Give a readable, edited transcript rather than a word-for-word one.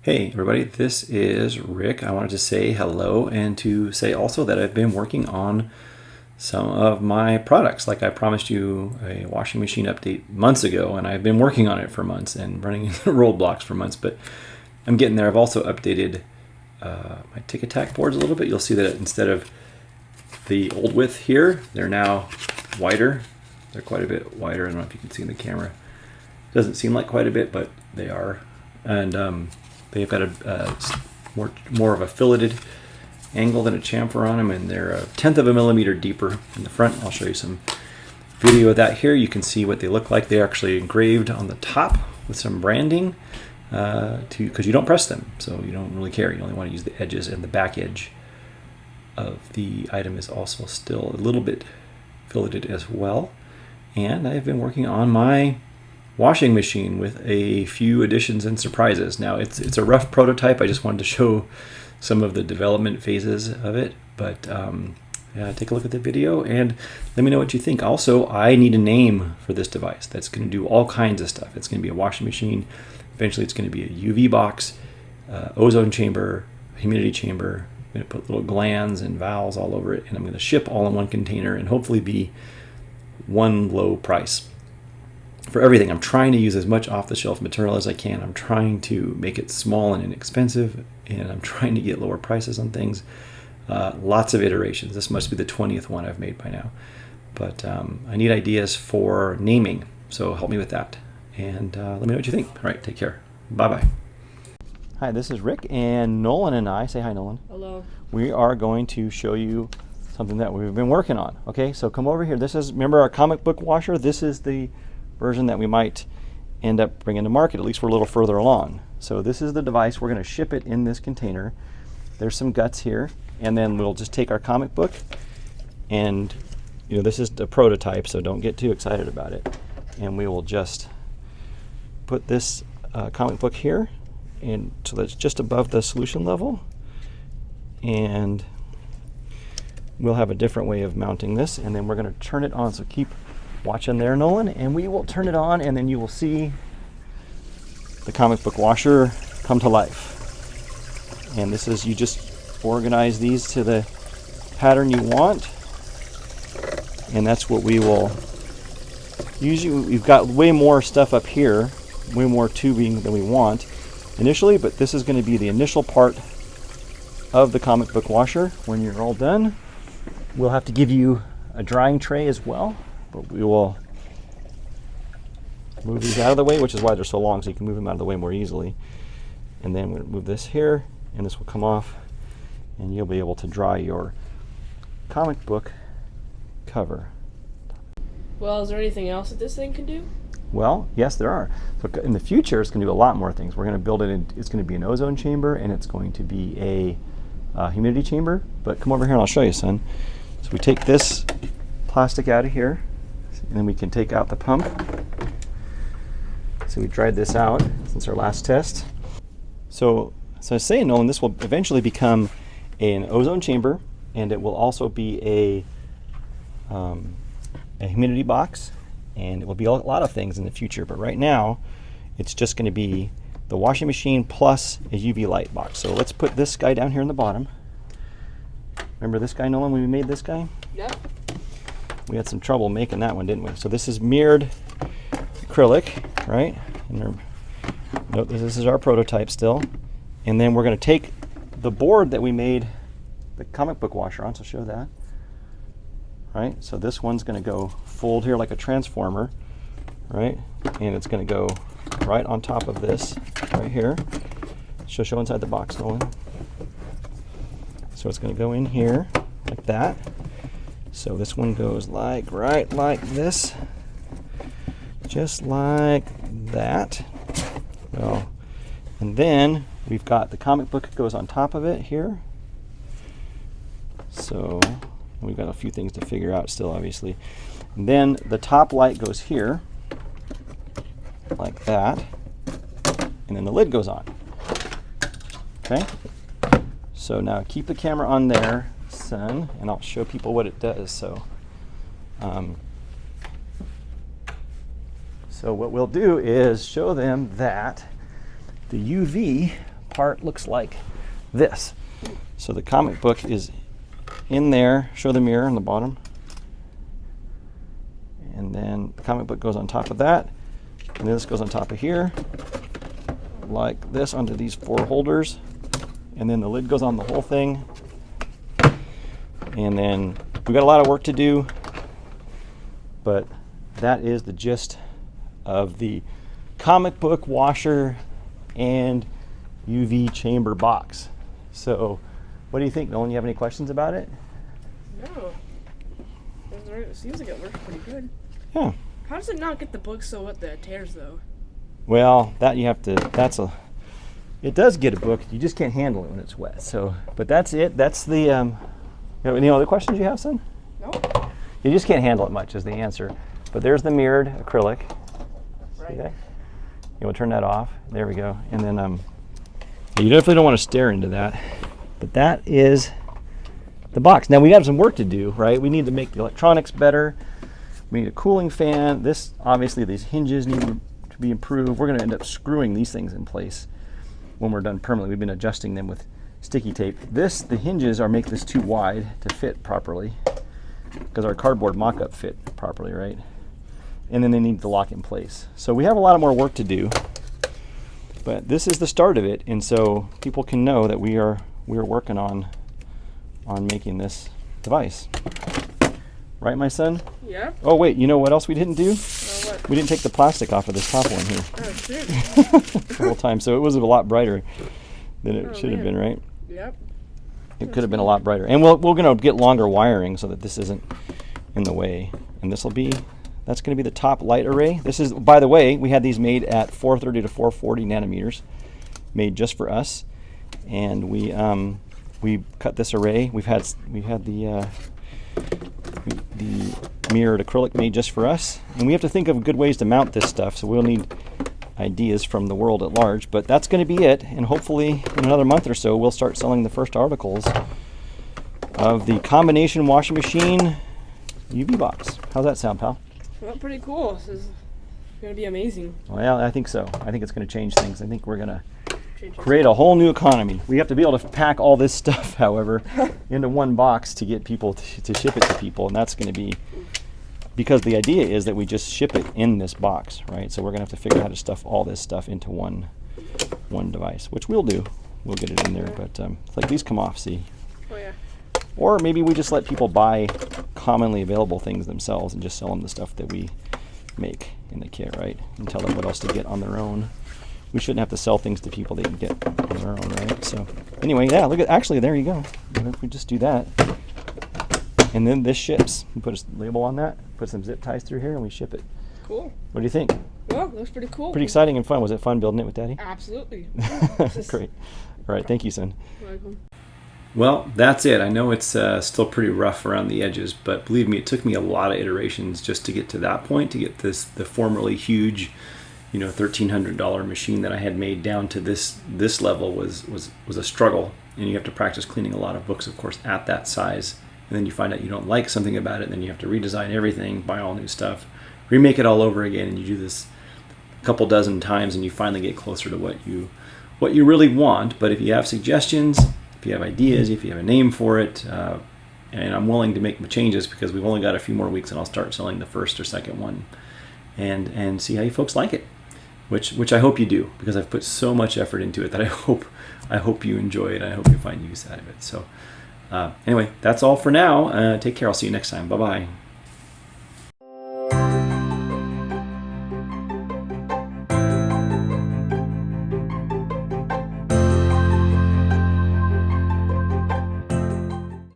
Hey everybody, this is Rick. I wanted to say hello and to say also that I've been working on some of my products. Like I promised you a washing machine update months ago, and I've been working on it for months and running into roadblocks for months, but I'm getting there. I've also updated my tick attack boards a little bit. You'll see that instead of the old width here, they're now wider. They're quite a bit wider. I don't know if you can see in the camera. It doesn't seem like quite a bit, but they are. And they've got a more of a filleted angle than a chamfer on them, and they're 1/10 of a millimeter deeper in the front. I'll show you some video of that here. You can see what they look like. They're actually engraved on the top with some branding because you don't press them, so you don't really care. You only want to use the edges, and the back edge of the item is also still a little bit filleted as well. And I've been working on my washing machine with a few additions and surprises. Now it's a rough prototype. I just wanted to show some of the development phases of it, but yeah, take a look at the video and let me know what you think. Also, I need a name for this device that's going to do all kinds of stuff. It's going to be a washing machine. Eventually it's going to be a UV box, ozone chamber, humidity chamber. I'm going to put little glands and valves all over it, and I'm going to ship all in one container and hopefully be one low price for everything. I'm trying to use as much off-the-shelf material as I can. I'm trying to make it small and inexpensive, and I'm trying to get lower prices on things. Lots of iterations. This must be the 20th one I've made by now. But I need ideas for naming, so help me with that. And let me know what you think. All right, take care. Bye-bye. Hi, this is Rick, and Nolan and I, say hi, Nolan. Hello. We are going to show you something that we've been working on. Okay, so come over here. This is, remember our comic book washer? This is the version that we might end up bringing to market. At least we're a little further along. So this is the device. We're going to ship it in this container. There's some guts here, and then we'll just take our comic book, and you know, this is the prototype, so don't get too excited about it. And we will just put this comic book here, and so that's just above the solution level, and we'll have a different way of mounting this, and then we're going to turn it on. So keep watching there, Nolan, and we will turn it on, and then you will see the comic book washer come to life. And this is, you just organize these to the pattern you want, and that's what we will. Usually we've got way more stuff up here, way more tubing than we want initially, but this is going to be the initial part of the comic book washer. When you're all done, we'll have to give you a drying tray as well. But we will move these out of the way, which is why they're so long, so you can move them out of the way more easily. And then we'll move this here, and this will come off, and you'll be able to dry your comic book cover. Well, is there anything else that this thing can do? Well, yes, there are. So in the future, it's going to do a lot more things. We're going to build it in, it's going to be an ozone chamber, and it's going to be a humidity chamber. But come over here and I'll show you, son. So we take this plastic out of here, and then we can take out the pump. So we dried this out since our last test. So I was saying, Nolan, this will eventually become an ozone chamber, and it will also be a humidity box, and it will be a lot of things in the future. But right now, it's just going to be the washing machine plus a UV light box. So let's put this guy down here in the bottom. Remember this guy, Nolan, when we made this guy? Yep. We had some trouble making that one, didn't we? So this is mirrored acrylic, right? And note this is our prototype still. And then we're going to take the board that we made the comic book washer on, so show that. Right? So this one's going to go fold here like a transformer, right? And it's going to go right on top of this right here. Show inside the box, Nolan. So it's going to go in here like that. So this one goes like right like this, just like that. Well, and then we've got the comic book goes on top of it here. So we've got a few things to figure out still, obviously. And then the top light goes here, like that, and then the lid goes on. Okay? So now keep the camera on there, son, and I'll show people what it does. So what we'll do is show them that the UV part looks like this. So the comic book is in there. Show the mirror on the bottom. And then the comic book goes on top of that. And this goes on top of here, like this, onto these 4 holders. And then the lid goes on the whole thing. And then we got a lot of work to do, but that is the gist of the comic book washer and UV chamber box. So what do you think, Nolan? You have any questions about it? No. It seems like it works pretty good. Yeah. How does it not get the book so wet that it tears, though? Well, that you have to, it does get a book, you just can't handle it when it's wet. So, but that's it. That's the, you have any other questions you have, son? No. You just can't handle it much is the answer. But there's the mirrored acrylic. Right. See that? You want to turn that off. There we go. And then you definitely don't want to stare into that. But that is the box. Now we got some work to do, right? We need to make the electronics better. We need a cooling fan. This, obviously, these hinges need to be improved. We're going to end up screwing these things in place when we're done permanently. We've been adjusting them with sticky tape. The hinges make this too wide to fit properly because our cardboard mock-up fit properly, right? And then they need to lock in place. So we have a lot of more work to do, but this is the start of it, and so people can know that we are working on making this device. Right, my son? Yeah. Oh wait, you know what else we didn't do? What? We didn't take the plastic off of this top one here Oh, shoot. the whole time, so it was a lot brighter than it should have been, right? Yep. It could have been a lot brighter. And we're going to get longer wiring so that this isn't in the way. And that's going to be the top light array. This is, by the way, we had these made at 430 to 440 nanometers, made just for us. And we cut this array. We've had the mirrored acrylic made just for us. And we have to think of good ways to mount this stuff, so we'll need ideas from the world at large. But that's going to be it, and hopefully in another month or so we'll start selling the first articles of the combination washing machine UV box. How's that sound, pal? Well, pretty cool. This is going to be amazing. Well, I think so. I think it's going to change things. I think we're going to create a whole new economy. We have to be able to pack all this stuff, however, into one box to get people to ship it to people, and that's going to be, because the idea is that we just ship it in this box, right? So we're going to have to figure out how to stuff all this stuff into one device, which we'll do. We'll get it in there, but like these come off, see? Oh, yeah. Or maybe we just let people buy commonly available things themselves and just sell them the stuff that we make in the kit, right? And tell them what else to get on their own. We shouldn't have to sell things to people they can get on their own, right? So anyway, yeah, look at, actually, there you go. If we just do that, and then this ships. We put a label on that, put some zip ties through here, and we ship it. Cool. What do you think? Well, looks pretty cool. Pretty exciting and fun. Was it fun building it with Daddy? Absolutely. Great. All right, thank you, son. Welcome. Well, that's it. I know it's still pretty rough around the edges, but believe me, it took me a lot of iterations just to get to that point, to get the formerly huge, $1,300 machine that I had made down to this level was a struggle. And you have to practice cleaning a lot of books, of course, at that size. And then you find out you don't like something about it, and then you have to redesign everything, buy all new stuff, remake it all over again, and you do this a couple dozen times, and you finally get closer to what you really want. But if you have suggestions, if you have ideas, if you have a name for it, and I'm willing to make the changes, because we've only got a few more weeks and I'll start selling the first or second one, and see how you folks like it, which I hope you do, because I've put so much effort into it that I hope you enjoy it. I hope you find use out of it. So anyway, that's all for now. Take care. I'll see you next time. Bye-bye.